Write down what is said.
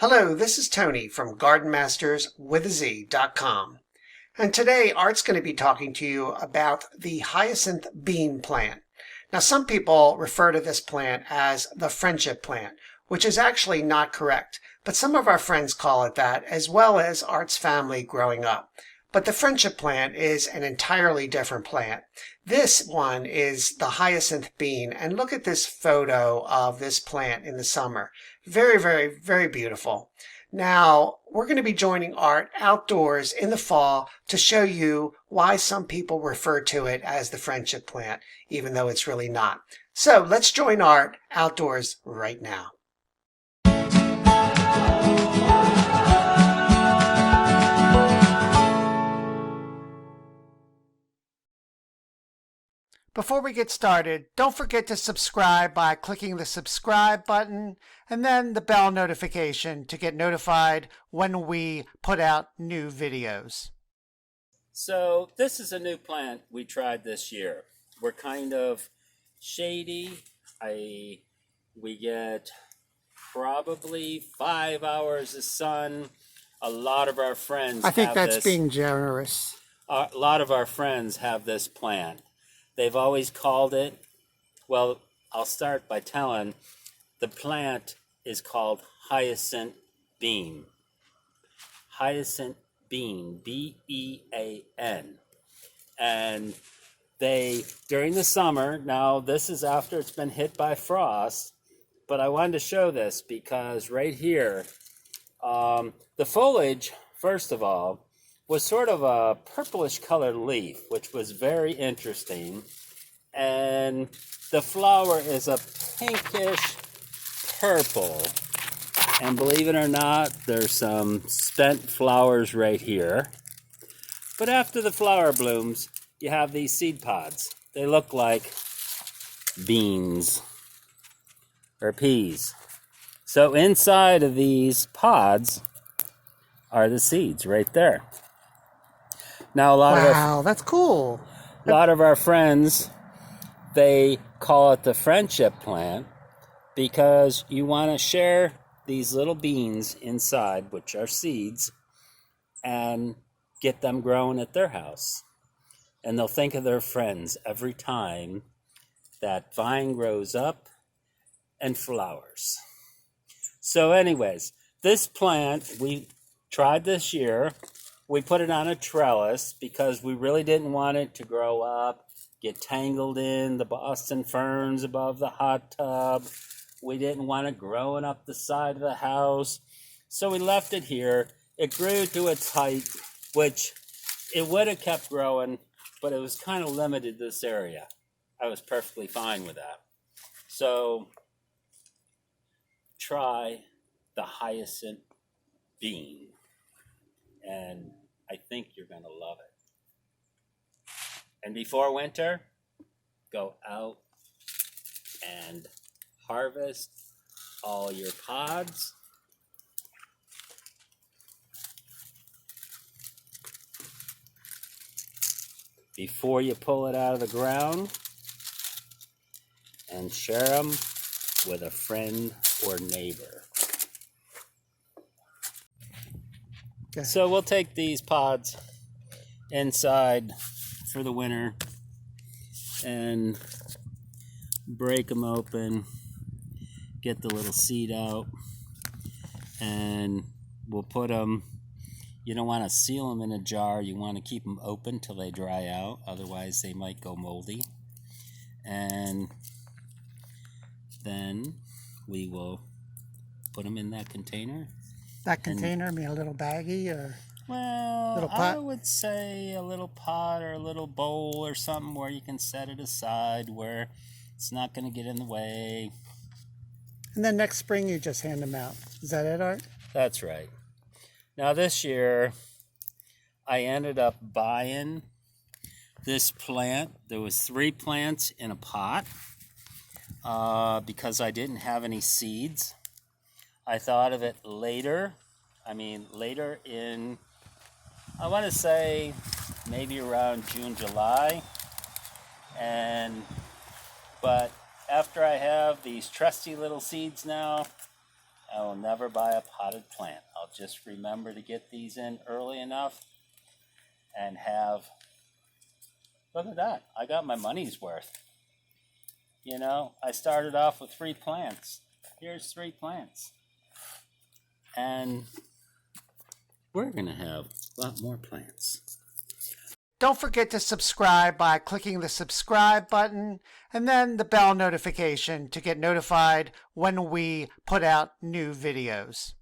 Hello, this is Tony from gardenmasterswithaz.com. And today Art's going to be talking to you about the hyacinth bean plant. Now, some people refer to this plant as the friendship plant, which is actually not correct, but some of our friends call it that, as well as Art's family growing up. But the friendship plant is an entirely different plant. This one is the hyacinth bean, and look at this photo of this plant in the summer. Very, very, very beautiful. Now, we're going to be joining Art outdoors in the fall to show you why some people refer to it as the friendship plant, even though it's really not. So let's join Art outdoors right now. Before we get started, don't forget to subscribe by clicking the subscribe button and then the bell notification to get notified when we put out new videos. So this is a new plant we tried this year. We're kind of shady. We get probably 5 hours of sun. A lot of our friends I think have that's this. being generous. A lot of our friends have this plant. They've always called it, well, I'll start by telling the plant is called hyacinth bean. Hyacinth bean, B-E-A-N. And during the summer, now this is after it's been hit by frost, but I wanted to show this because right here, the foliage, first of all, was sort of a purplish colored leaf, which was very interesting. And the flower is a pinkish purple. And believe it or not, there's some spent flowers right here. But after the flower blooms, you have these seed pods. They look like beans or peas. So inside of these pods are the seeds right there. Now, That's cool. A lot of our friends, they call it the friendship plant because you want to share these little beans inside, which are seeds, and get them growing at their house. And they'll think of their friends every time that vine grows up and flowers. So anyways, this plant we tried this year. We put it on a trellis because we really didn't want it to grow up, get tangled in the Boston ferns above the hot tub. We didn't want it growing up the side of the house. So we left it here. It grew to its height, which it would have kept growing, but it was kind of limited this area. I was perfectly fine with that. So try the hyacinth bean. And I think you're going to love it. And before winter, go out and harvest all your pods. Before you pull it out of the ground, and share them with a friend or neighbor. So we'll take these pods inside for the winter and break them open, get the little seed out, and we'll put them, you don't want to seal them in a jar, you want to keep them open till they dry out, otherwise they might go moldy. And then we will put them in that container. That container, I mean a little baggie or Well, little pot? I would say a little pot or a little bowl or something where you can set it aside where it's not going to get in the way. And then next spring you just hand them out. Is that it, Art? That's right. Now this year, I ended up buying this plant. There was 3 plants in a pot because I didn't have any seeds. I thought of it later in, I want to say maybe around June, July. But after I have these trusty little seeds now, I will never buy a potted plant. I'll just remember to get these in early enough and have, look at that, I got my money's worth. You know, I started off with 3 plants. Here's 3 plants. And we're going to have a lot more plants. Don't forget to subscribe by clicking the subscribe button and then the bell notification to get notified when we put out new videos.